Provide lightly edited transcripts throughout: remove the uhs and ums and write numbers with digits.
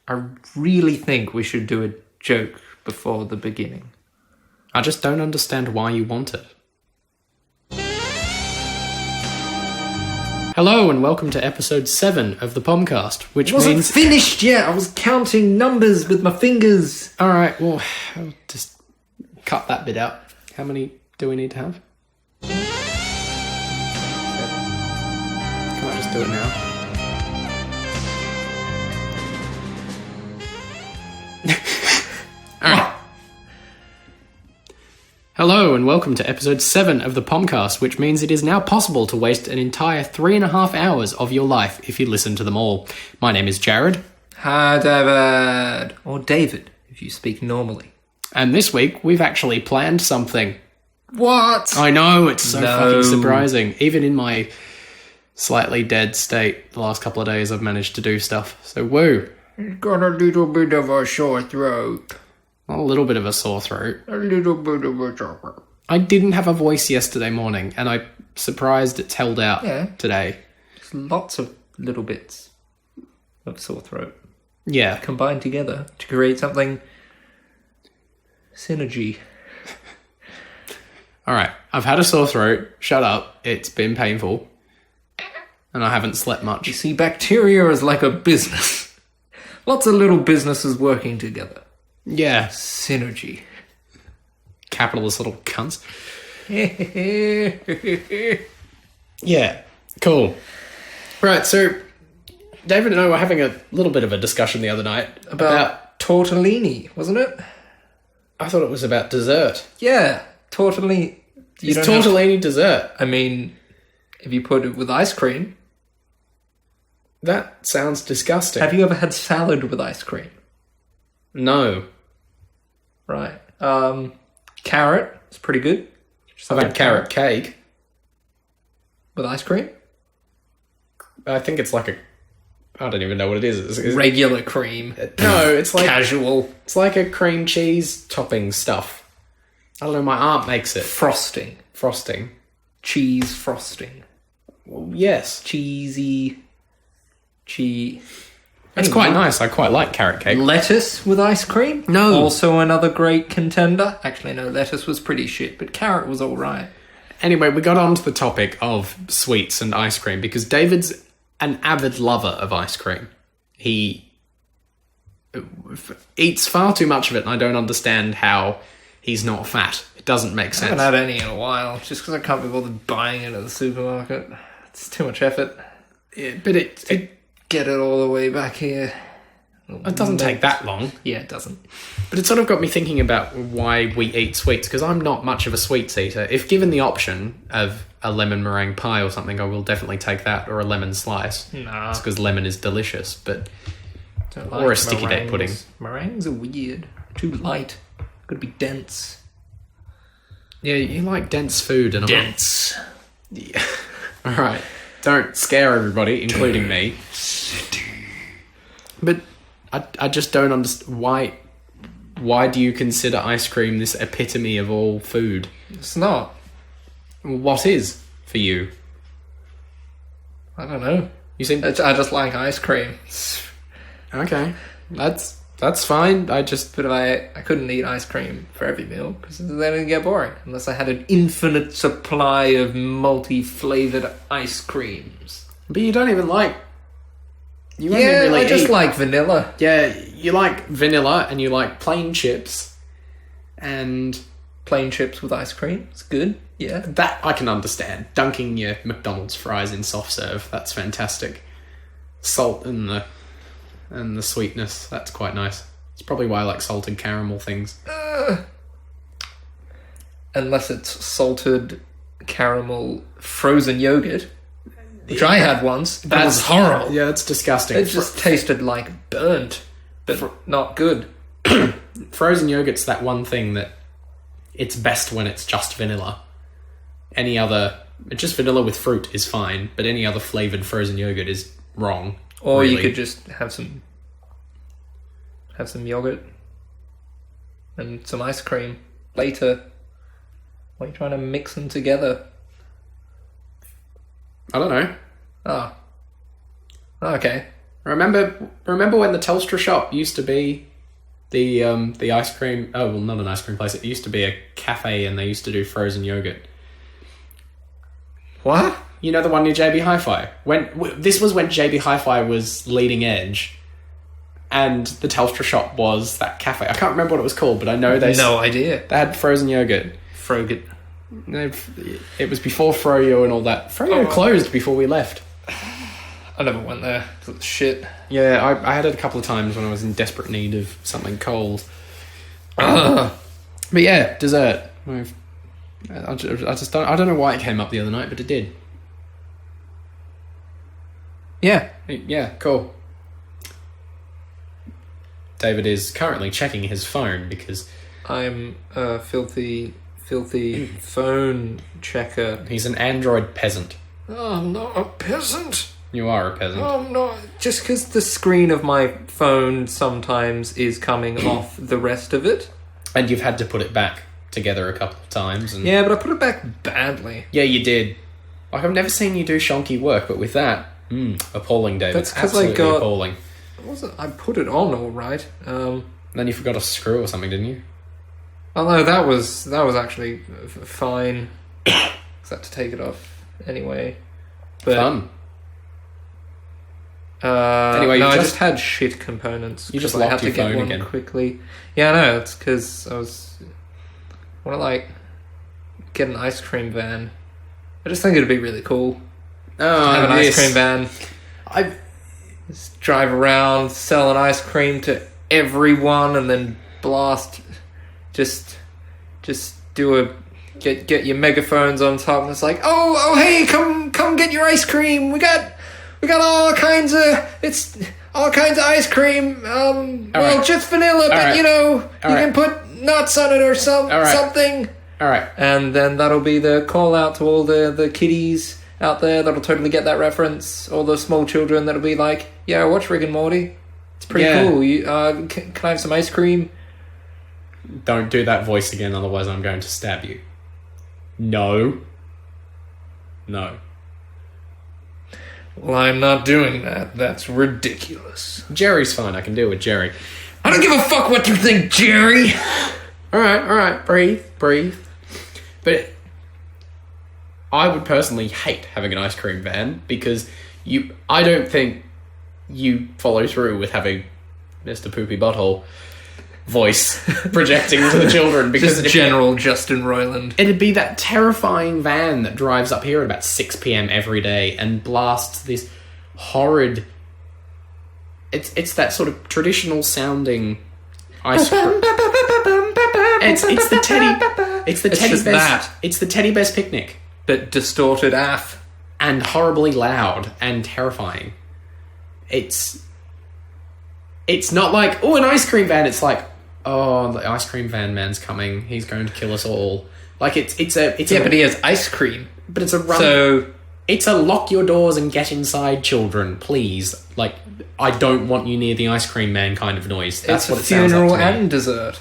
I really think we should do a joke before the beginning. I just don't understand why you want it. Hello and welcome to episode 7 of the Pomcast, which It means... wasn't finished yet. I was counting numbers with my fingers. Alright, well, I'll just cut that bit out. How many do we need to have? 7. Can I just do it now? Alright. Hello and welcome to episode 7 of the Pomcast, which means it is now possible to waste an entire 3.5 hours of your life if you listen to them all. My name is Jared. Hi, David. Or David, if you speak normally. And this week, we've actually planned something. What? I know, it's so fucking surprising. Even in my slightly dead state, the last couple of days, I've managed to do stuff. So, woo. Got a little bit of a sore throat. A little bit of a sore throat. A little bit of a sore throat. I didn't have a voice yesterday morning, and I'm surprised it's held out today. Just lots of little bits of sore throat. Yeah. Combined together to create something... synergy. Alright, I've had a sore throat. Shut up. It's been painful. And I haven't slept much. You see, bacteria is like a business. Lots of little businesses working together. Yeah. Synergy. Capitalist little cunts. Yeah, cool. Right, so David and I were having a little bit of a discussion the other night About tortellini, wasn't it? I thought it was about dessert. Yeah, tortellini. Is tortellini dessert? I mean, if you put it with ice cream. That sounds disgusting. Have you ever had salad with ice cream? No. Right. Carrot. It's pretty good. I've had carrot cake. With ice cream? I think it's like I don't even know what it is. It's regular cream. No, it's like... casual. It's like a cream cheese topping stuff. I don't know, my aunt makes it. Frosting. Cheese frosting. Well, yes. Cheesy. It's quite nice. I quite like carrot cake. Lettuce with ice cream? No. Also another great contender. Actually, no, lettuce was pretty shit, but carrot was alright. Anyway, we got on to the topic of sweets and ice cream because David's an avid lover of ice cream. He eats far too much of it, and I don't understand how he's not fat. It doesn't make sense. I haven't had any in a while, just because I can't be bothered buying it at the supermarket. It's too much effort. Yeah, but it get it all the way back here. It doesn't take that long. Yeah, it doesn't. But it sort of got me thinking about why we eat sweets, because I'm not much of a sweets eater. If given the option of a lemon meringue pie or something, I will definitely take that, or a lemon slice. Nah. It's because lemon is delicious, but... Don't or a sticky date pudding. Meringues are weird. Too light. Gotta be dense. Yeah, you like dense food. And dense. Yeah. Alright. Don't scare everybody, including me. But I just don't understand why do you consider ice cream this epitome of all food? It's not. What is for you? I don't know. You seem I just like ice cream. Okay. That's fine. I couldn't eat ice cream for every meal because then it'd get boring unless I had an infinite supply of multi-flavored ice creams. But you don't even like... I just like vanilla. Yeah, you like vanilla and you like plain chips. And... plain chips with ice cream. It's good. Yeah. That I can understand. Dunking your McDonald's fries in soft serve. That's fantastic. Salt and the sweetness. That's quite nice. It's probably why I like salted caramel things. Unless it's salted caramel frozen yogurt. Which I had once. That was horrible. Yeah, it's disgusting. It just tasted like burnt, but not good. Frozen yogurt's that one thing that it's best when it's just vanilla. Just vanilla with fruit is fine, but any other flavoured frozen yogurt is wrong. Or really. You could just have some yogurt and some ice cream later. Why are you trying to mix them together? I don't know. Oh. Okay. Remember when the Telstra shop used to be the ice cream? Oh, well, not an ice cream place. It used to be a cafe, and they used to do frozen yogurt. What? You know the one near JB Hi-Fi? This was when JB Hi-Fi was leading edge, and the Telstra shop was that cafe. I can't remember what it was called, but I know No idea. They had frozen yogurt. Froget. It was before Froyo and all that. Froyo closed before we left. I never went there. It was shit. Yeah, I had it a couple of times when I was in desperate need of something cold. But yeah, dessert. I don't know why it came up the other night, but it did. Yeah, cool. David is currently checking his phone because I'm a filthy phone checker. he's an Android peasant. Oh, I'm not a peasant. You are a peasant. Oh, I'm not. Just because the screen of my phone sometimes is coming off the rest of it. And you've had to put it back together a couple of times. And Yeah, but I put it back badly. yeah, you did. Like, I've never seen you do shonky work, but with that, appalling, David. That's 'cause Absolutely I got- appalling. I put it on all right. Then you forgot a screw or something, didn't you? Oh no, that was actually fine. I had to take it off anyway. But, Fun. Anyway, you I just- just had shit components. You just 'cause I had locked to your get phone one again. quickly. Yeah, I know. It's because I want to get an ice cream van. I just think it'd be really cool Oh, to have an yes. ice cream van. Just drive around, sell an ice cream to everyone, and then blast. Just do get your megaphones on top, and it's like, oh hey, come get your ice cream. We got all kinds of ice cream. right. Just vanilla, but right. you right. can put nuts on it or right. something. All right. And then that'll be the call out to all the kiddies out there that'll totally get that reference. All the small children that'll be like, yeah, watch Rick and Morty. It's pretty cool. You, can I have some ice cream? Don't do that voice again, otherwise I'm going to stab you. No. Well, I'm not doing that. That's ridiculous. Jerry's fine. I can deal with Jerry. I don't give a fuck what you think, Jerry. All right. Breathe. But I would personally hate having an ice cream van because I don't think you follow through with having Mr. Poopy Butthole voice projecting to the children, because Just General Justin Roiland. it'd be that terrifying van that drives up here at about 6 p.m. every day and blasts this horrid... It's that sort of traditional sounding ice cream. It's the teddy. It's the teddy just bear's. that. It's the teddy bear's picnic, But distorted af. and horribly loud and terrifying. It's not like, oh, an ice cream van. It's like, oh, the ice cream van man's coming. He's going to kill us all. Like it's But he has ice cream. but it's a run. So It's a lock your doors and get inside, children, please. Like, I don't want you near the ice cream man kind of noise. That's it's what a it sounds funeral like to me. and dessert.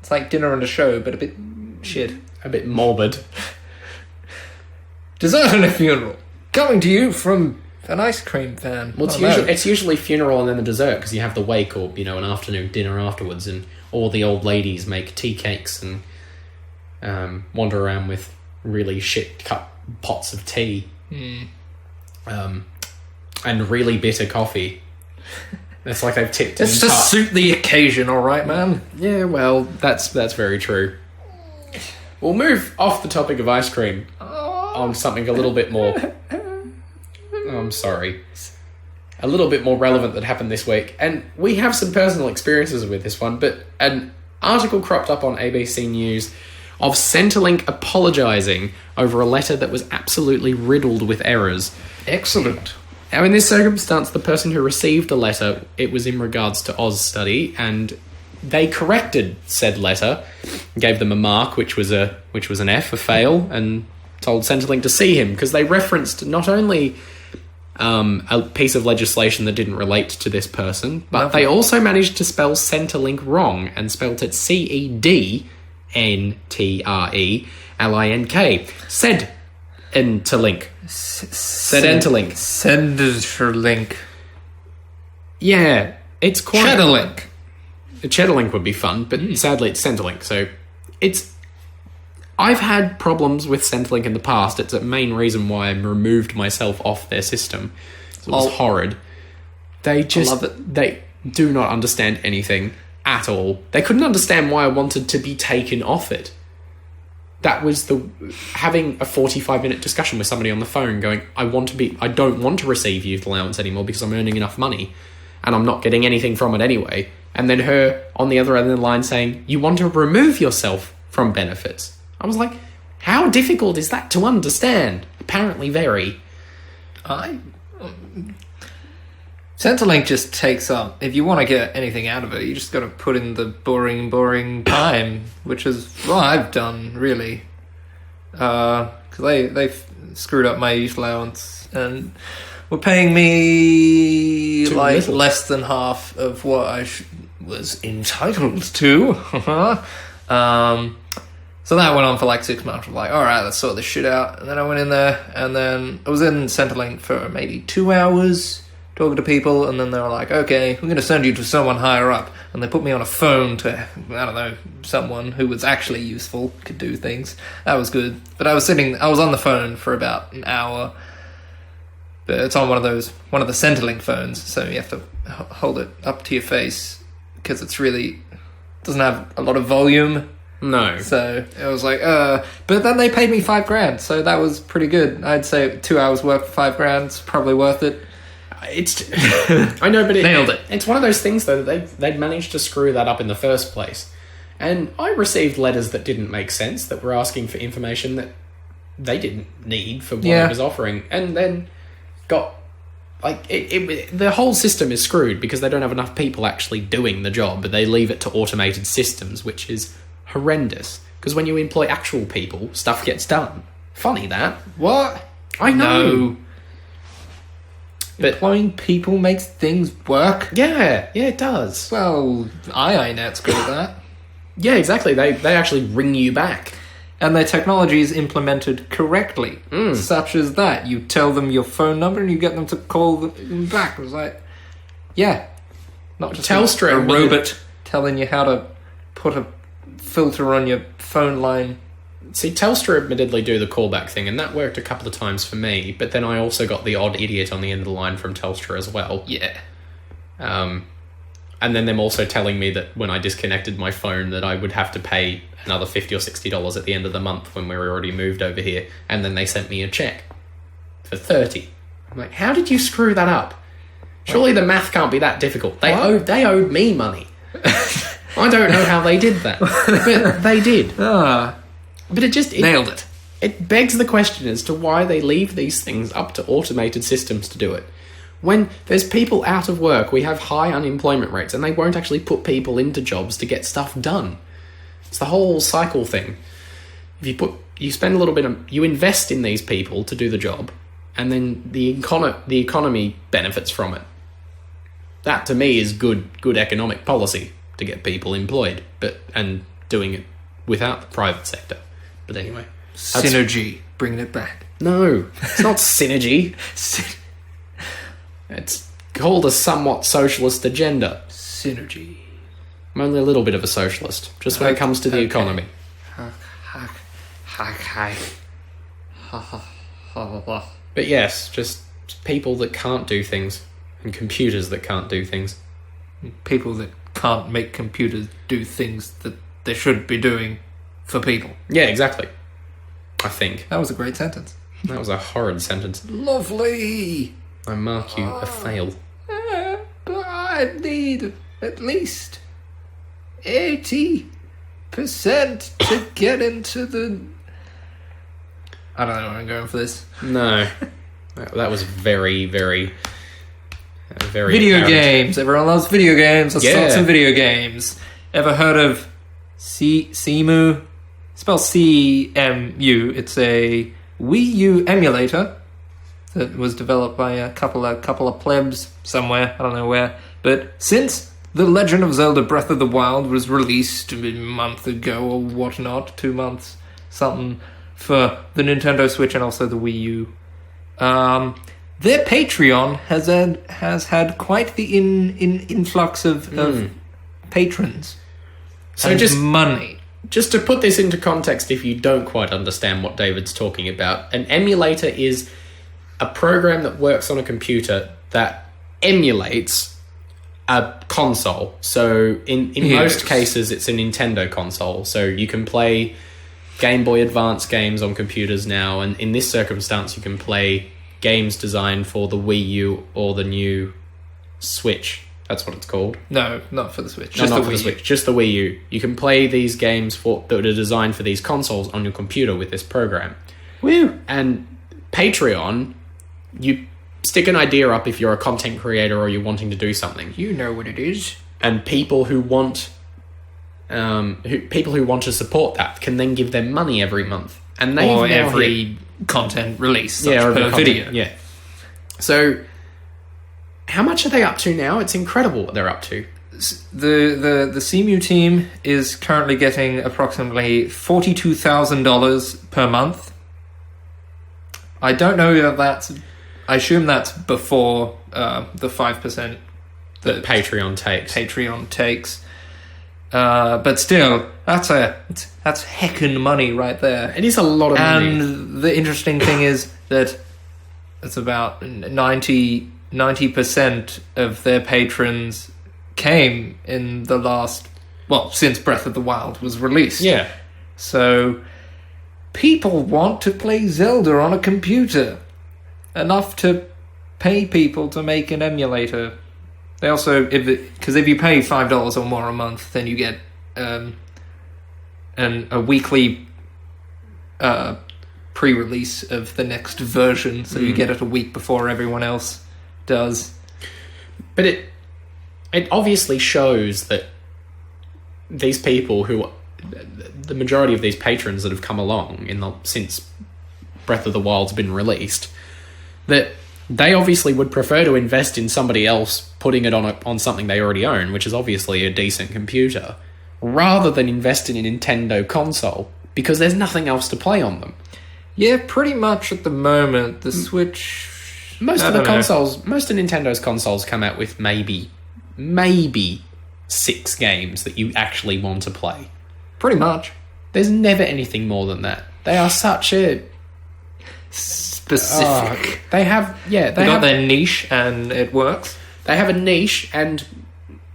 It's like dinner and a show, but a bit shit. A bit morbid. Dessert and a funeral. Coming to you from an ice cream van. Well, it's usually funeral and then the dessert, because you have the wake or, an afternoon dinner afterwards, and all the old ladies make tea cakes and wander around with really shit cut pots of tea. And really bitter coffee. It's like they've tipped It's in to suit the occasion, alright, man. Yeah, well, that's very true. We'll move off the topic of ice cream on something a little bit more... I'm sorry. A little bit more relevant that happened this week. And we have some personal experiences with this one, but an article cropped up on ABC News of Centrelink apologising over a letter that was absolutely riddled with errors. Excellent. Now, in this circumstance, the person who received the letter, it was in regards to Oz study, and they corrected said letter, gave them a mark, which was an F, a fail, and told Centrelink to see him, because they referenced not only a piece of legislation that didn't relate to this person, but they also managed to spell Centrelink wrong, and spelt it CEDNTRELINK. Said Interlink. Centrelink. Yeah, it's quite... Shadowlink. Shadowlink would be fun, but sadly it's Centrelink, so it's... I've had problems with Centrelink in the past. It's a main reason why I removed myself off their system. It was horrid. They just... I love it. They do not understand anything at all. They couldn't understand why I wanted to be taken off it. That was having a 45-minute discussion with somebody on the phone going, I don't want to receive youth allowance anymore because I'm earning enough money and I'm not getting anything from it anyway. And then her on the other end of the line saying, you want to remove yourself from benefits. I was like, how difficult is that to understand? Apparently very. Centrelink just takes up... If you want to get anything out of it, you just got to put in the boring time, which is what I've done, really. Because they've screwed up my youth allowance and were paying me less than half of what I was entitled to. So that went on for 6 months. I'm like, all right, let's sort this shit out. And then I went in there, and then I was in Centrelink for maybe 2 hours talking to people, and then they were like, okay, we're going to send you to someone higher up. And they put me on a phone to, I don't know, someone who was actually useful, could do things. That was good. But I was on the phone for about an hour. But it's on one of the Centrelink phones, so you have to hold it up to your face, because doesn't have a lot of volume. No. So it was like, but then they paid me $5,000, so that was pretty good. I'd say 2 hours work for $5,000 is probably worth it. I know, but nailed it. It's one of those things though that they'd managed to screw that up in the first place. And I received letters that didn't make sense, that were asking for information that they didn't need for what I was offering, and then got the whole system is screwed because they don't have enough people actually doing the job, but they leave it to automated systems, which is horrendous. Because when you employ actual people, stuff gets done. Funny that. What? I know. No. But employing people makes things work. Yeah, it does. Well, IINet's good at that. Yeah, exactly. They actually ring you back. And their technology is implemented correctly. Such as that. You tell them your phone number and you get them to call them back. It was like, yeah. Not just Telstra, a robot telling you how to put a filter on your phone line. See, Telstra admittedly do the callback thing, and that worked a couple of times for me, but then I also got the odd idiot on the end of the line from Telstra as well. Yeah. And then them also telling me that when I disconnected my phone that I would have to pay another $50 or $60 at the end of the month when we were already moved over here, and then they sent me a check for $30. I'm like, how did you screw that up? Surely the math can't be that difficult. They owed me money. I don't know how they did that, but they did. But it nailed it. It begs the question as to why they leave these things up to automated systems to do it. When there's people out of work, we have high unemployment rates, and they won't actually put people into jobs to get stuff done. It's the whole cycle thing. If you spend a little bit you invest in these people to do the job, and then the economy benefits from it. That to me is good economic policy to get people employed, and doing it without the private sector. But anyway, synergy, bringing it back. No, it's not synergy. It's called a somewhat socialist agenda. Synergy. I'm only a little bit of a socialist, just when it comes to the economy. But yes, just people that can't do things, and computers that can't do things. People that can't make computers do things that they should be doing for people. Yeah, exactly. I think. That was a great sentence. That was a horrid sentence. Lovely. I mark you a fail. But I need at least 80% to get into the... I don't know where I'm going for this. No. That was very, very... very video apparent. Games. Everyone loves video games. Let's talk some video games. Ever heard of Cemu? Spelled CMU. It's a Wii U emulator that was developed by a couple of plebs somewhere. I don't know where. But since The Legend of Zelda Breath of the Wild was released a month ago or whatnot, 2 months, something, for the Nintendo Switch and also the Wii U, their Patreon has had quite the influx of patrons. So and just money. Just to put this into context, if you don't quite understand what David's talking about, an emulator is a program that works on a computer that emulates a console. So in most cases, it's a Nintendo console. So you can play Game Boy Advance games on computers now, and in this circumstance, you can play games designed for the Wii U or the new Switch. That's what it's called. No, not for the Switch. No, not for the Switch. Just the Wii U. You can play these games that are designed for these consoles on your computer with this program. Woo! And Patreon, you stick an idea up if you're a content creator or you're wanting to do something. You know what it is. And people who want to support that can then give them money every month. And or every content release, per video. Yeah. So, how much are they up to now? It's incredible what they're up to. The CMU team is currently getting approximately $42,000 per month. I don't know if that's... I assume that's before the 5% that Patreon takes. But still, that's heckin' money right there. It is a lot of money. And the interesting thing is that it's about 90% of their patrons came in the last... Well, since Breath of the Wild was released. Yeah. So, people want to play Zelda on a computer. Enough to pay people to make an emulator. They also... Because if you pay $5 or more a month, then you get a weekly pre-release of the next version. So you get it a week before everyone else does. But it obviously shows that these people the majority of these patrons that have come along since Breath of the Wild's been released, that they obviously would prefer to invest in somebody else putting it on something they already own, which is obviously a decent computer, rather than invest in a Nintendo console, because there's nothing else to play on them. Yeah, pretty much at the moment, the Switch... Most of Nintendo's consoles come out with maybe 6 games that you actually want to play. Pretty much. There's never anything more than that. They are such a... specific. They have... Yeah, they got their niche and it works. They have a niche and...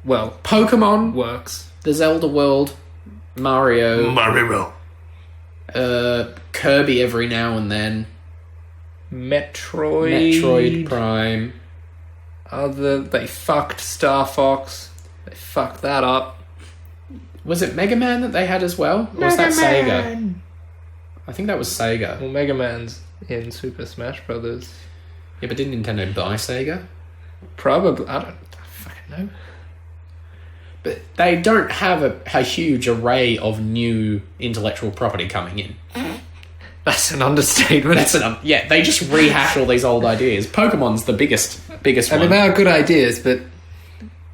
Well, Pokemon works. The Zelda world. Mario. Kirby every now and then. Metroid Prime. They fucked Star Fox. They fucked that up. Was it Mega Man that they had as well? Or was that Sega? I think that was Sega. Well, Mega Man's in Super Smash Brothers. Yeah, but didn't Nintendo buy Sega? Probably. I don't fucking know. But they don't have a huge array of new intellectual property coming in. That's an understatement. They just rehash all these old ideas. Pokemon's the biggest one. I mean, they are good ideas, but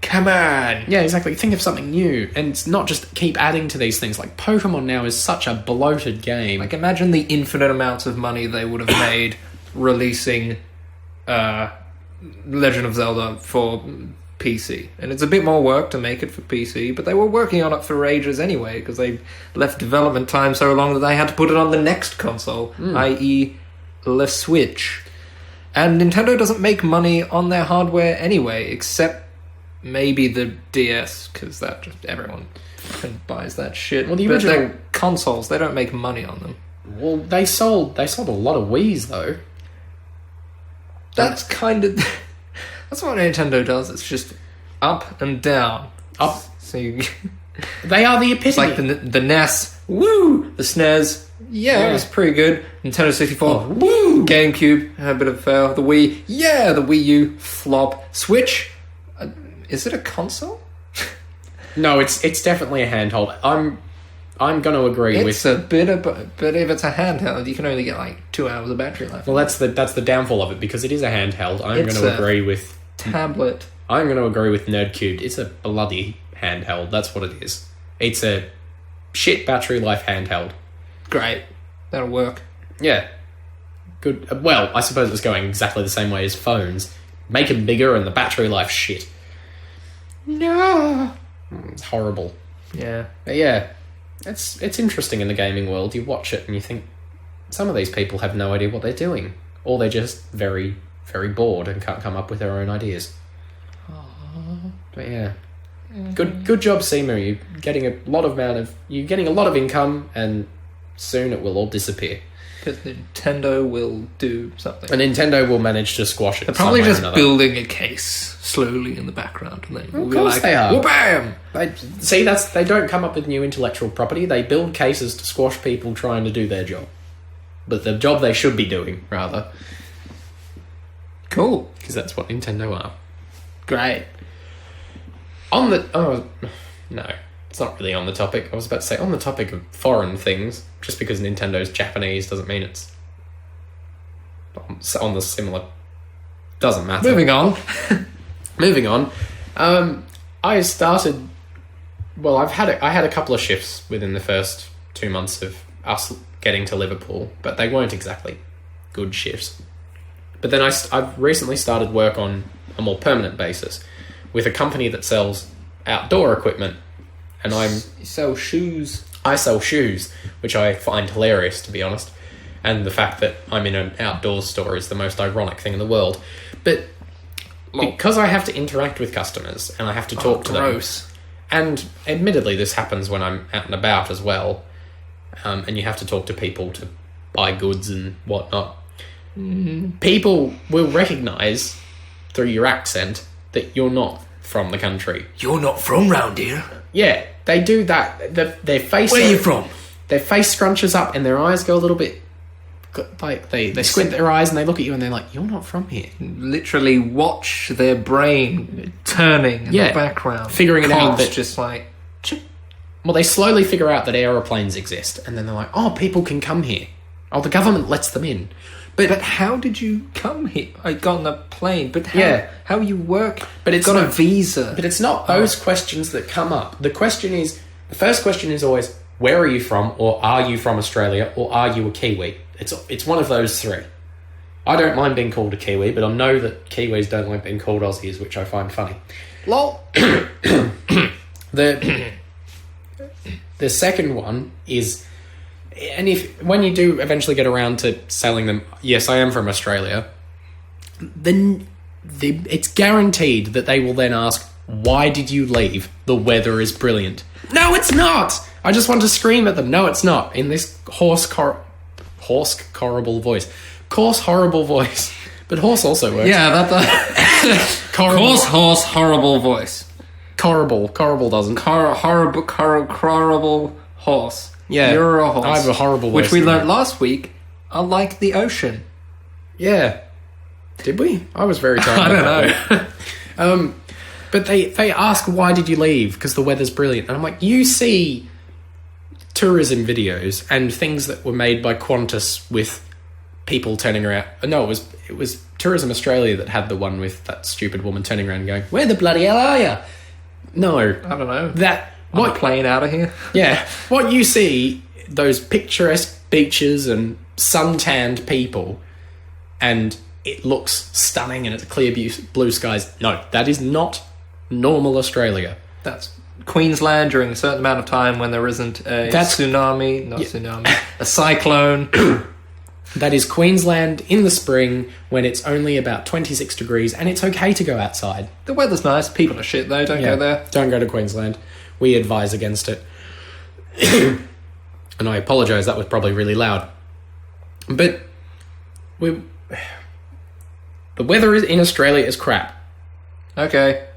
come on. Yeah, exactly. Think of something new, and it's not just keep adding to these things. Like, Pokemon now is such a bloated game. Like, imagine the infinite amounts of money they would have made releasing Legend of Zelda for PC. And it's a bit more work to make it for PC, but they were working on it for ages anyway, because they left development time so long that they had to put it on the next console, i.e. the Switch. And Nintendo doesn't make money on their hardware anyway, except maybe the DS, because that just everyone buys that shit. Well, but their consoles, they don't make money on them. Well, they sold a lot of Wiis though. That's kind of that's what Nintendo does. It's just up and down. Up. So you, they are the epitome. It's like the NES. Woo. The SNES. Yeah, it was pretty good. Nintendo 64. Woo. GameCube. Had a bit of a fail. The Wii. Yeah, the Wii U. Flop. Switch. Is it a console? No, it's definitely a handheld. I'm going to agree with... It's a bit of... But if it's a handheld, you can only get like 2 hours of battery life. Well, that's the downfall of it, because it is a handheld. I'm going to agree with... tablet. I'm going to agree with Nerdcubed. It's a bloody handheld. That's what it is. It's a shit battery life handheld. Great. That'll work. Yeah. good. Well, I suppose it's going exactly the same way as phones. Make them bigger and the battery life shit. No. It's horrible. Yeah. But yeah, it's interesting in the gaming world. You watch it and you think, some of these people have no idea what they're doing. Or they're just very, very bored and can't come up with their own ideas. Aww. But yeah. Good job, Seymour. You're getting a lot of income, and soon it will all disappear. Because Nintendo will do something. And Nintendo will manage to squash it. They're probably just building a case slowly in the background, and then of course they are. Well, bam! They don't come up with new intellectual property. They build cases to squash people trying to do their job. But the job they should be doing, rather. Cool. Because that's what Nintendo are. Great. No, it's not really on the topic. I was about to say, on the topic of foreign things, just because Nintendo's Japanese doesn't mean it's on the similar... Doesn't matter. Moving on. Moving on. I started... Well, I had a couple of shifts within the first 2 months of us getting to Liverpool, but they weren't exactly good shifts. But then I've recently started work on a more permanent basis with a company that sells outdoor equipment, and You sell shoes. I sell shoes, which I find hilarious, to be honest. And the fact that I'm in an outdoors store is the most ironic thing in the world. But because I have to interact with customers and I have to talk to them, and admittedly this happens when I'm out and about as well, and you have to talk to people to buy goods and whatnot, people will recognise through your accent that you're not from the country. You're not from round here. Yeah, they do that. Their face... Where are you from? Their face scrunches up and their eyes go a little bit... Like, they squint their eyes and they look at you and they're like, you're not from here. Literally watch their brain turning in the background. Figuring it out that... just like... Well, they slowly figure out that aeroplanes exist and then they're like, oh, people can come here. Oh, the government lets them in. But how did you come here? I got on a plane, but how you work? But it's got not a visa. But it's not those questions that come up. The first question is always, where are you from, or are you from Australia, or are you a Kiwi? It's one of those three. I don't mind being called a Kiwi, but I know that Kiwis don't like being called Aussies, which I find funny. Lol. The second one is... And when you do eventually get around to selling them, yes, I am from Australia, then it's guaranteed that they will then ask, why did you leave? The weather is brilliant. No, it's not! I just want to scream at them. No, it's not. In this horrible voice. Coarse, horrible voice. But horse also works. Yeah, coarse, horrible voice. Horrible doesn't. Horrible horse. Yeah, you're a horse. I have a horrible voice. Which we learnt last week, unlike the ocean. Yeah. Did we? I was very tired. I don't know. But they ask, why did you leave? Because the weather's brilliant. And I'm like, you see tourism videos and things that were made by Qantas with people turning around. No, it was Tourism Australia that had the one with that stupid woman turning around and going, where the bloody hell are you? No. I don't know. On a plane out of here? Yeah. What you see, those picturesque beaches and suntanned people, and it looks stunning and it's clear blue skies. No, that is not normal Australia. That's Queensland during a certain amount of time when there isn't a tsunami, a cyclone. That is Queensland in the spring when it's only about 26 degrees and it's okay to go outside. The weather's nice. People are shit though. Don't go there. Don't go to Queensland. We advise against it. And I apologise, that was probably really loud. But the weather in Australia is crap. Okay.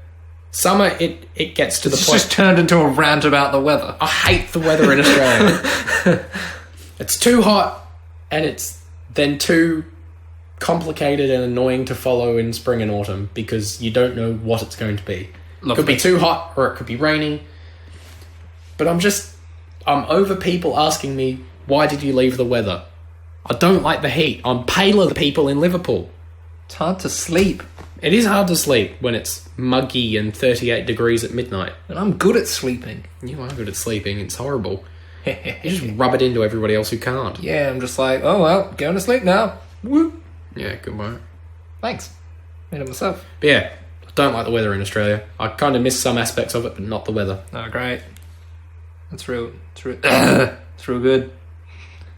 Summer, it gets to the point... It's just turned into a rant about the weather. I hate the weather in Australia. It's too hot, and it's then too complicated and annoying to follow in spring and autumn because you don't know what it's going to be. It could be too hot, or it could be raining. But I'm over people asking me, why did you leave the weather? I don't like the heat. I'm paler than people in Liverpool. It's hard to sleep. It is hard to sleep when it's muggy and 38 degrees at midnight. And I'm good at sleeping. You are good at sleeping. It's horrible. You just rub it into everybody else who can't. Yeah, I'm just like, oh well, going to sleep now. Woo. Yeah, good work. Thanks. Made it myself. But yeah, I don't like the weather in Australia. I kind of miss some aspects of it, but not the weather. Oh, great. That's real. It's real good.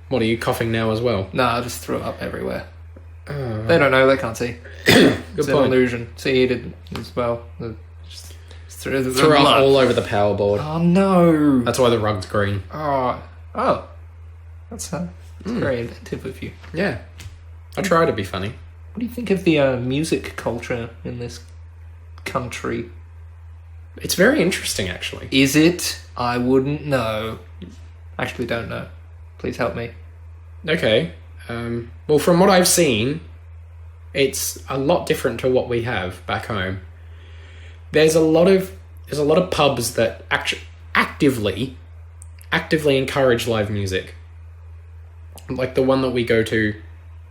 What, are you coughing now as well? No, I just threw it up everywhere. They don't know. They can't see. Good It's point. an illusion. See, he did as well. Just threw Threw up all over the power board. Oh no! That's why the rug's green. Oh, that's very inventive of you. Yeah. I try to be funny. What do you think of the music culture in this country? It's very interesting, actually. Is it? I wouldn't know. Actually, don't know. Please help me. Okay. Well, from what I've seen, it's a lot different to what we have back home. There's a lot of pubs that actively encourage live music. Like the one that we go to,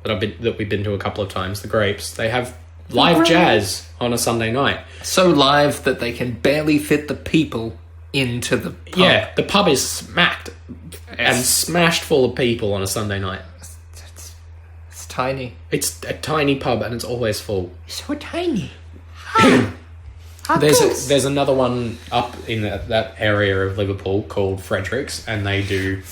that we've been to a couple of times, the Grapes. They have live jazz on a Sunday night. So live that they can barely fit the people into the pub. Yeah, the pub is smacked and smashed full of people on a Sunday night. It's tiny. It's a tiny pub and it's always full. So tiny. There's another one up in that area of Liverpool called Fredericks, and they do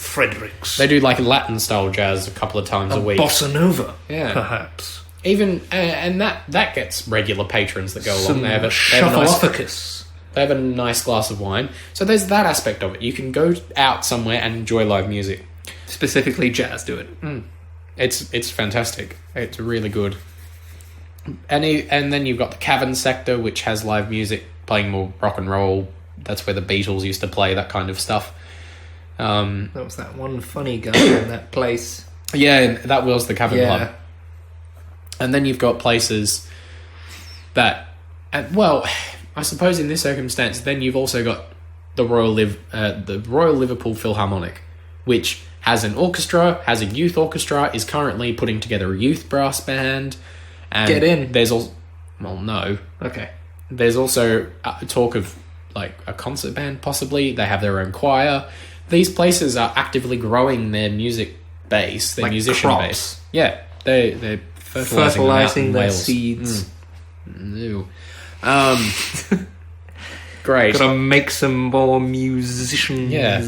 like Latin style jazz a couple of times a week. Bossa Nova, yeah, perhaps. Even and that gets regular patrons that go along. They have a nice glass of wine. So there's that aspect of it. You can go out somewhere and enjoy live music. Specifically jazz, do it. It's fantastic. It's really good. And then you've got the Cavern sector, which has live music, playing more rock and roll. That's where the Beatles used to play, that kind of stuff. That was that one funny guy in that place. Yeah, that was the Cavern Club. And then you've got places that... well, I suppose in this circumstance, then you've also got the Royal Liverpool Philharmonic, which has an orchestra, has a youth orchestra, is currently putting together a youth brass band... And get in. There's also... Well, no. Okay. There's also talk of, like, a concert band, possibly. They have their own choir. These places are actively growing their music base, their musician base. Yeah. They're fertilizing their Wales. seeds. Ew. Great. Gotta make some more musicians. Yeah.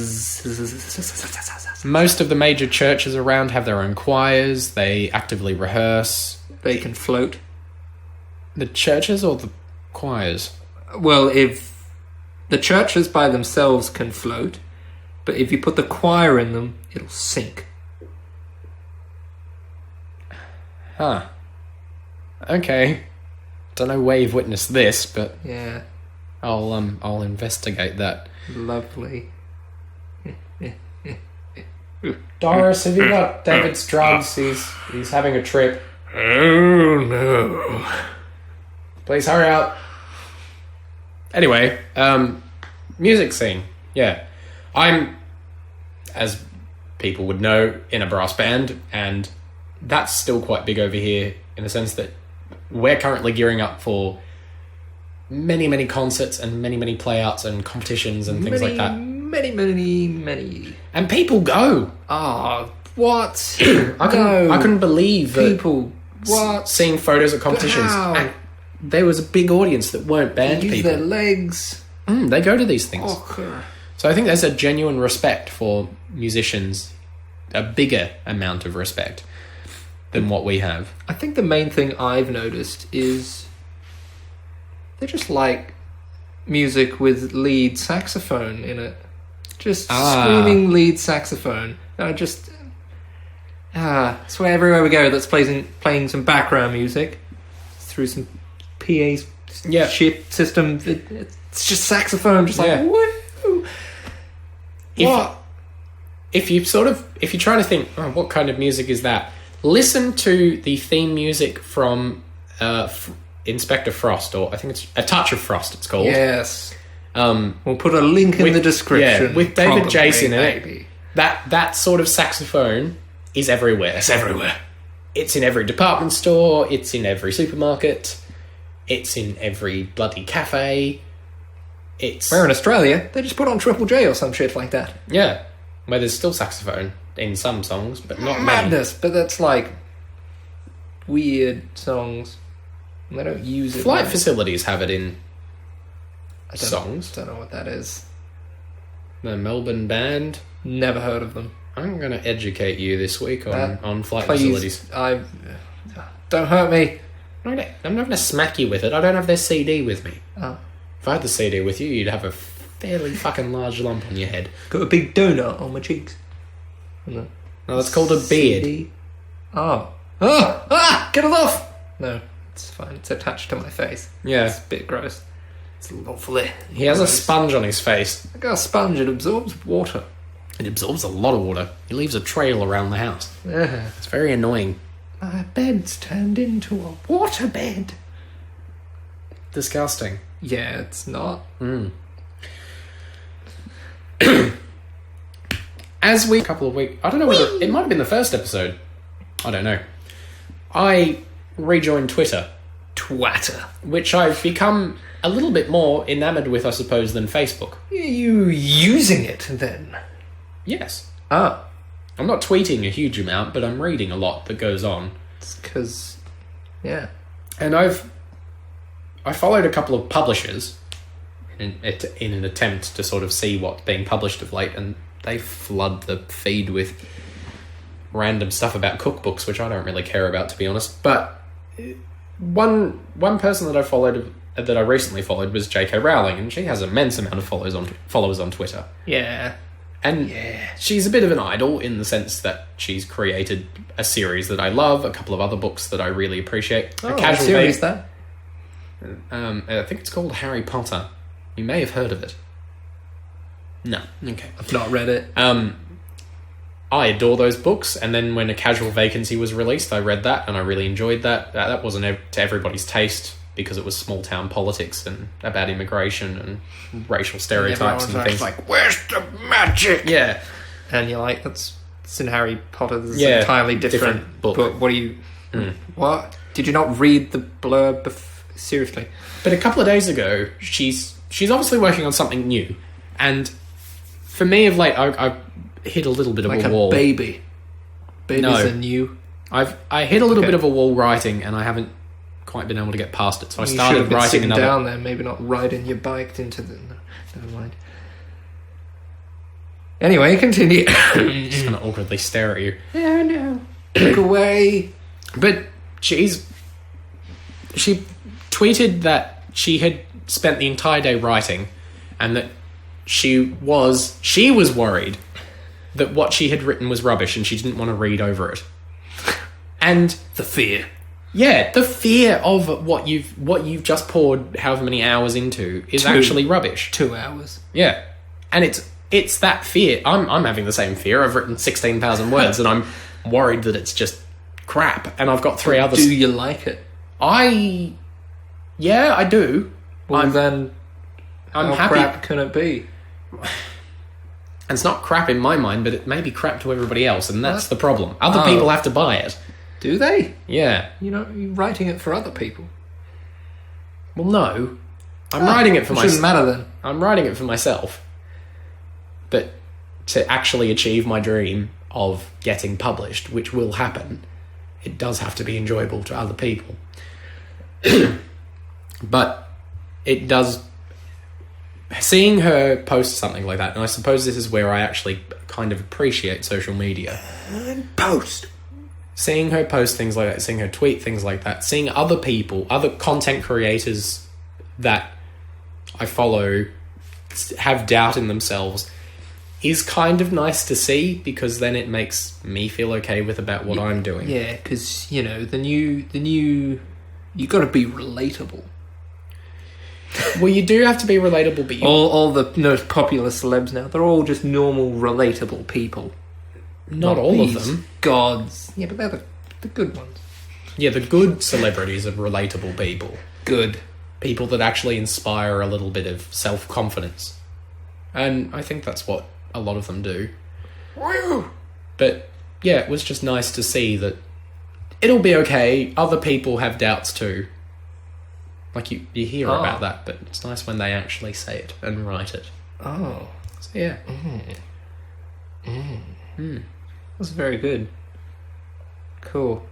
Most of the major churches around have their own choirs. They actively rehearse. They can float. The churches or the choirs? Well, if the churches by themselves can float, but if you put the choir in them, it'll sink. Huh. Okay. Don't know where you've witnessed this, but yeah, I'll investigate that. Lovely. Doris, have you got David's drugs? He's having a trip. Oh no. Please hurry up. Anyway, music scene. Yeah. I'm, as people would know, in a brass band, and that's still quite big over here in the sense that we're currently gearing up for many, many concerts and many, many playouts and competitions and things like that. Many. And people go. Ah, what? I couldn't believe that. People, what? Seeing photos at competitions. How? There was a big audience that weren't band They use people. their legs. They go to these things. Okay. So I think there's a genuine respect for musicians, a bigger amount of respect than what we have. I think the main thing I've noticed is they just like music with lead saxophone in it. Just screaming lead saxophone. It's where everywhere we go that's playing some background music through some PA shit system. It's just saxophone, just like woo. If you're trying to think, what kind of music is that? Listen to the theme music from Inspector Frost, or I think it's A Touch of Frost. It's called. Yes. We'll put a link in the description. Yeah, with David probably, Jason in maybe. it. That sort of saxophone is everywhere. It's everywhere. It's in every department store. It's in every supermarket. It's in every bloody cafe. Where in Australia, they just put on Triple J or some shit like that. Yeah, where there's still saxophone in some songs, but not madness. many. But that's like weird songs. And they don't use it. Flight Facilities have it in I songs. Don't know what that is. The Melbourne band. Never heard of them. I'm going to educate you this week on Flight Please, Facilities. Don't hurt me. I'm not going to smack you with it. I don't have their CD with me. Oh. If I had the CD with you, you'd have a fairly fucking large lump on your head. Got a big donut on my cheeks. No, that's called a beard. CD. Oh. Ah! Get it off! No, it's fine. It's attached to my face. Yeah. It's a bit gross. It's lovely. He has a sponge on his face. I got a sponge. It absorbs water. It absorbs a lot of water. He leaves a trail around the house. Yeah. It's very annoying. My bed's turned into a water bed. Disgusting. Yeah, it's not. As we... A couple of weeks... I don't know whether... It might have been the first episode. I don't know. I rejoined Twitter. Twatter. Which I've become a little bit more enamoured with, I suppose, than Facebook. Are you using it, then? Yes. Ah. I'm not tweeting a huge amount, but I'm reading a lot that goes on. It's because... Yeah. And I followed a couple of publishers in an attempt to sort of see what's being published of late, and they flood the feed with random stuff about cookbooks, which I don't really care about, to be honest. But one person that I recently followed was J.K. Rowling, and she has an immense amount of followers on Twitter. Yeah. And she's a bit of an idol in the sense that she's created a series that I love, a couple of other books that I really appreciate. Oh, what series that? I think it's called Harry Potter. You may have heard of it. No. Okay. I've not read it. I adore those books, and then when A Casual Vacancy was released, I read that, and I really enjoyed that. That wasn't to everybody's taste, because it was small-town politics and about immigration and racial stereotypes and things. Like, where's the magic? Yeah. And you're like, it's in Harry Potter. This is Yeah, an entirely different book. But what do you... What? Did you not read the blurb? Seriously? But a couple of days ago, she's obviously working on something new. And for me, of late, I hit a little bit of a wall. Like a baby. Babies are new. I hit a little bit of a wall writing, and I haven't quite been able to get past it. So I started writing another. Down there, maybe not riding your bike into the. No, never mind. Anyway, continue. Just gonna awkwardly stare at you. Yeah, no. Look away. But she tweeted that she had spent the entire day writing, and that she was worried that what she had written was rubbish, and she didn't want to read over it. And the fear. Yeah, the fear of what you've just poured however many hours into is actually rubbish. 2 hours. Yeah. And it's that fear. I'm having the same fear. I've written 16,000 words and I'm worried that it's just crap, and I've got 3 others. Do you like it? Yeah, I do. Well, then I'm how happy. Crap can it be? And it's not crap in my mind, but it may be crap to everybody else, and that's the problem. Other people have to buy it. Do they? Yeah. You're writing it for other people. Well, no. I'm writing it for myself. Shouldn't matter then. I'm writing it for myself. But to actually achieve my dream of getting published, which will happen, it does have to be enjoyable to other people. But it does... Seeing her post something like that, and I suppose this is where I actually kind of appreciate social media. Post. Seeing her post things like that, seeing her tweet things like that, seeing other people, other content creators that I follow have doubt in themselves is kind of nice to see, because then it makes me feel okay with about what I'm doing. Yeah, because, the new... You got to be relatable. Well, you do have to be relatable, but all the most popular celebs now, they're all just normal, relatable people. Not all of them. Gods. Yeah, but they're the good ones. Yeah, the good celebrities are relatable people. Good. People that actually inspire a little bit of self-confidence. And I think that's what a lot of them do. Woo! But, yeah, it was just nice to see that it'll be okay. Other people have doubts too. Like, you hear about that, but it's nice when they actually say it and write it. Oh. So, yeah. That's very good. Cool.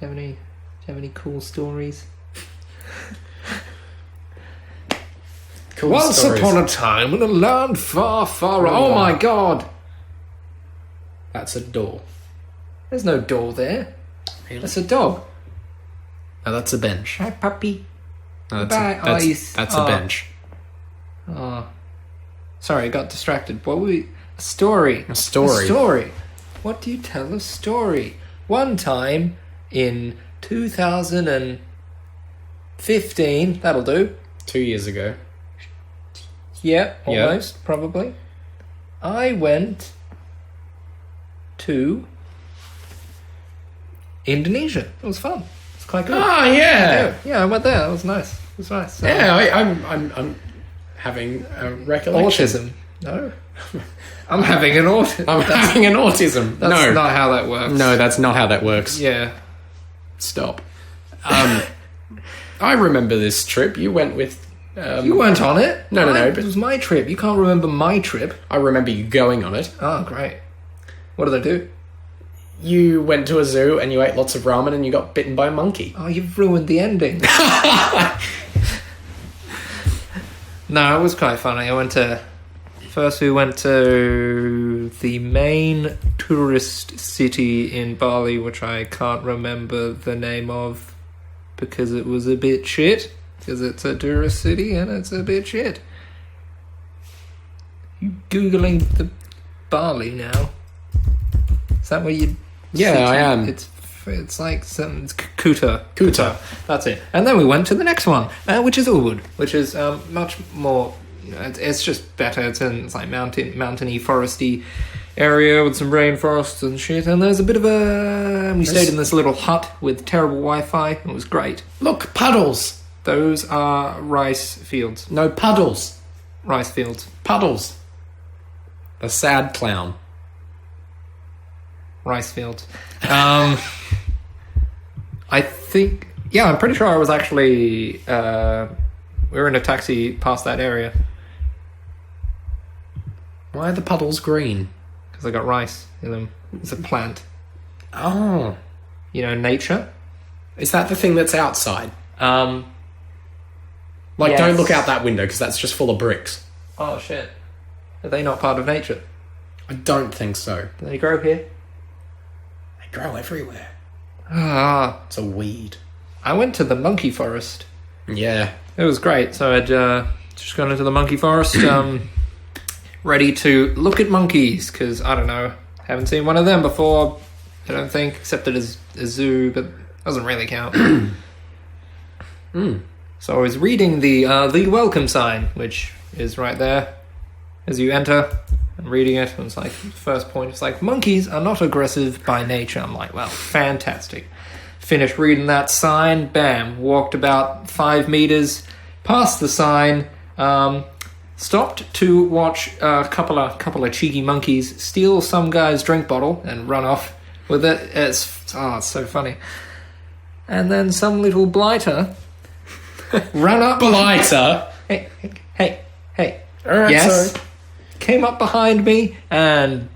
Do you have any cool stories? Cool Once stories. upon a time in a land far, far... Oh my god! That's a door. There's no door there. Really? That's a dog. No, that's a bench. Hi, puppy. No, Bye, eyes. that's a bench. Oh. Sorry, I got distracted. What were we... A story. A story. A story. What do you tell a story? One time in 2015, that'll do. 2 years ago. Yeah, Yeah. almost, probably. I went to Indonesia. It was fun. It's quite good. Ah, yeah. Yeah, I went there. It was nice. It was nice. Yeah, I'm having a recollection. Autism. No. I'm having an autism. I'm having an autism. That's No. not how that works. No, that's not how that works. Yeah. Stop. I remember this trip. You went with... You weren't on it. No. It was my trip. You can't remember my trip. I remember you going on it. Oh, great. What did I do? You went to a zoo and you ate lots of ramen and you got bitten by a monkey. Oh, you've ruined the ending. No, it was quite funny. First we went to the main tourist city in Bali, which I can't remember the name of because it was a bit shit. Because it's a tourist city and it's a bit shit. You Googling the Bali now? Is that where you... Yeah, I am. It's like it's Kuta. That's it. And then we went to the next one, which is Ubud, which is much more... It's just better. It's like mountainy, foresty area with some rainforests and shit. And there's a bit of a... We stayed in this little hut with terrible Wi-Fi. It was great. Look, puddles. Those are rice fields. No, puddles. Rice fields. Puddles. The sad clown. Rice fields. I think... Yeah, I'm pretty sure I was actually... we were in a taxi past that area. Why are the puddles green? Because I got rice in them. It's a plant. Oh. You know, nature. Is that the thing that's outside? Yes. Don't look out that window because that's just full of bricks. Oh, shit. Are they not part of nature? I don't think so. Do they grow here? They grow everywhere. Ah. It's a weed. I went to the monkey forest. Yeah. It was great. So I'd just gone into the monkey forest, ready to look at monkeys, because, I don't know, haven't seen one of them before, I don't think, except at a zoo, but doesn't really count. So I was reading the welcome sign, which is right there as you enter. I'm reading it, and it's like, first point, it's like, monkeys are not aggressive by nature. I'm like, well, fantastic. Finished reading that sign, bam, walked about 5 meters past the sign, stopped to watch a couple of cheeky monkeys steal some guy's drink bottle and run off with it. It's so funny. And then some little blighter ran up. Blighter? Hey. All right, Yes. sorry. Came up behind me and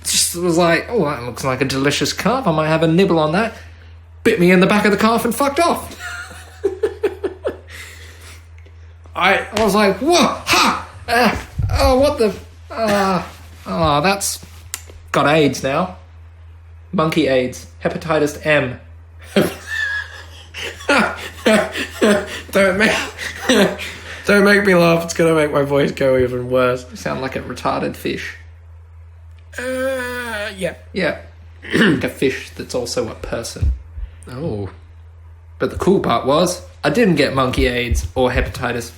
just was like, oh, that looks like a delicious carp. I might have a nibble on that. Bit me in the back of the calf and fucked off. I was like, whoa, ha! What the... that's... Got AIDS now. Monkey AIDS. Hepatitis M. Don't make me laugh. It's going to make my voice go even worse. You sound like a retarded fish. Yeah. Yeah. Like a fish that's also a person. Oh. But the cool part was, I didn't get monkey AIDS or hepatitis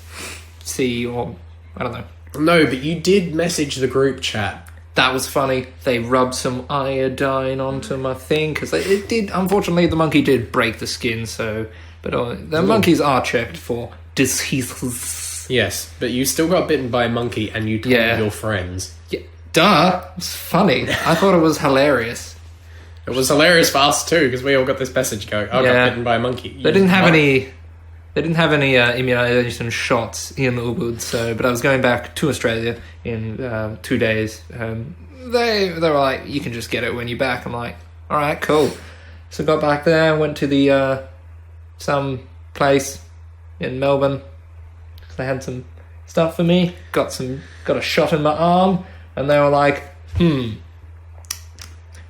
C or... I don't know. No, but you did message the group chat. That was funny. They rubbed some iodine onto my thing, because it did... Unfortunately, the monkey did break the skin, so... But the monkeys are checked for diseases. Yes, but you still got bitten by a monkey and you told your friends. Yeah. Duh! It was funny. I thought it was hilarious. It was hilarious for us too, because we all got this message going, I got bitten by a monkey. They didn't have any immunization shots in Ubud, but I was going back to Australia in 2 days. They were like, you can just get it when you're back. I'm like, all right, cool. So got back there, went to the some place in Melbourne because they had some stuff for me. Got a shot in my arm, and they were like, we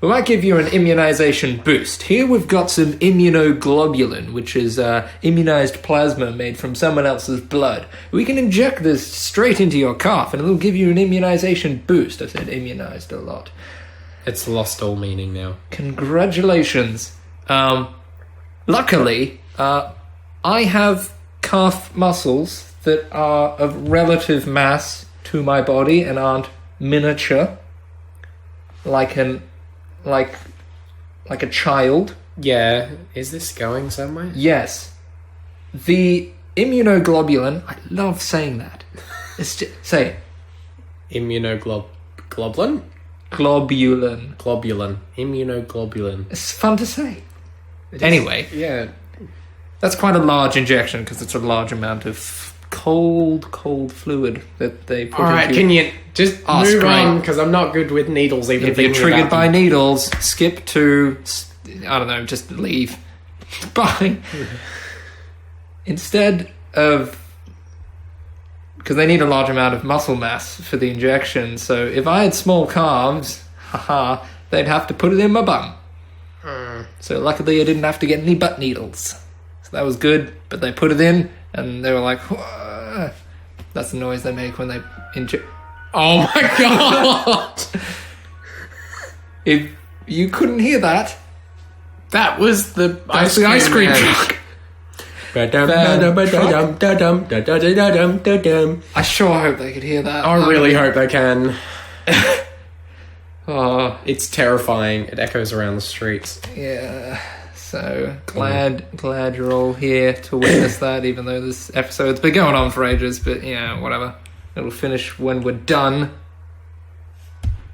might give you an immunization boost. Here we've got some immunoglobulin, which is immunized plasma made from someone else's blood. We can inject this straight into your cough, and it'll give you an immunization boost. I said immunized a lot. It's lost all meaning now. Congratulations. Luckily, I have calf muscles that are of relative mass to my body and aren't miniature, like a child. Yeah, is this going somewhere? Yes. The immunoglobulin, I love saying that. It's just, say it. Immunoglobulin? Globulin. Globulin. Immunoglobulin. It's fun to say. Anyway. Yeah. That's quite a large injection because it's a large amount of cold fluid that they put Alright, into... can you just move on? Because I'm not good with needles even. If you're triggered by needles, skip to... I don't know, just leave. Bye. Instead of... Because they need a large amount of muscle mass for the injection, so if I had small calves, they'd have to put it in my bum. So luckily I didn't have to get any butt needles. So that was good, but they put it in, and they were like, "Whoa." That's the noise they make when they inject. Oh my god! If you couldn't hear that, That was the that's the ice cream truck. I sure hope they could hear that. I really hope they can. Oh, It's terrifying. It echoes around the streets. yeah. So glad you're all here to witness that, even though this episode's been going on for ages. But yeah, whatever. It'll finish when we're done.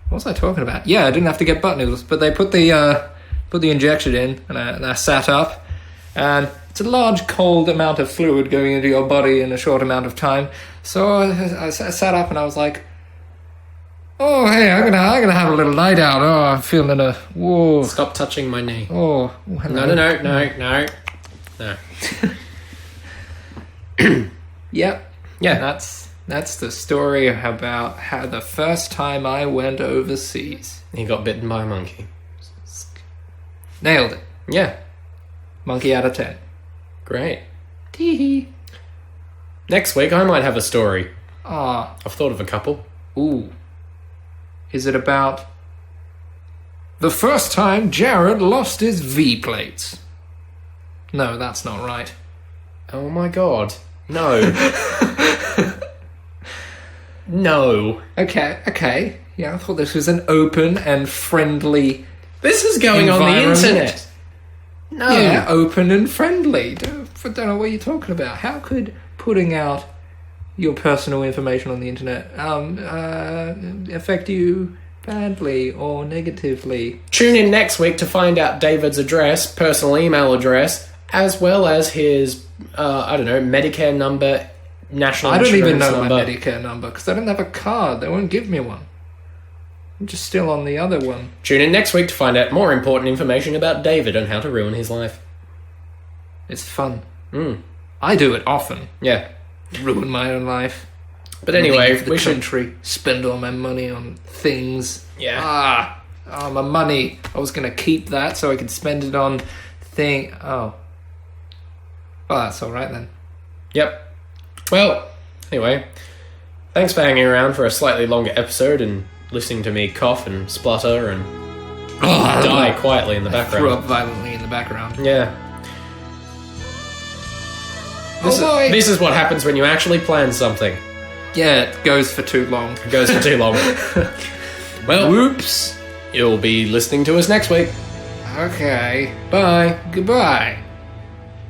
What was I talking about? Yeah, I didn't have to get butt noodles, but they put the injection in, and I sat up, and it's a large cold amount of fluid going into your body in a short amount of time. So I sat up and I was like, "Oh, hey, I'm gonna have a little night out. Oh, I'm feeling a whoa. Stop touching my knee. Oh, hello. No. Yep. Yeah. That's the story about how the first time I went overseas. He got bitten by a monkey. Nailed it. Yeah. Monkey out of 10. Great. Tee-hee. Next week I might have a story. Ah. I've thought of a couple. Ooh. Is it about the first time Jared lost his V-plates? No, that's not right. Oh my god. No. No. Okay. Yeah, I thought this was an open and friendly This is going on the internet. No. Yeah, open and friendly. Don't know what you're talking about. How could putting out your personal information on the internet affect you badly or negatively? Tune in next week to find out David's address, personal email address, as well as his, Medicare number, national I don't insurance even know number. my Medicare number because I don't have a card. They won't give me one. I'm just still on the other one. Tune in next week to find out more important information about David and how to ruin his life. It's fun. I do it often. Yeah. Ruin my own life. But anyway, leave the country, spend all my money on things. Yeah. My money. I was going to keep that so I could spend it on Oh. Well, that's all right then. Yep. Well, anyway, thanks for hanging around for a slightly longer episode and listening to me cough and splutter and die quietly in the background. Threw up violently in the background. Yeah. This is what happens when you actually plan something. Yeah, it goes for too long. It goes for too long. Well, whoops. You'll be listening to us next week. Okay. Bye. Goodbye.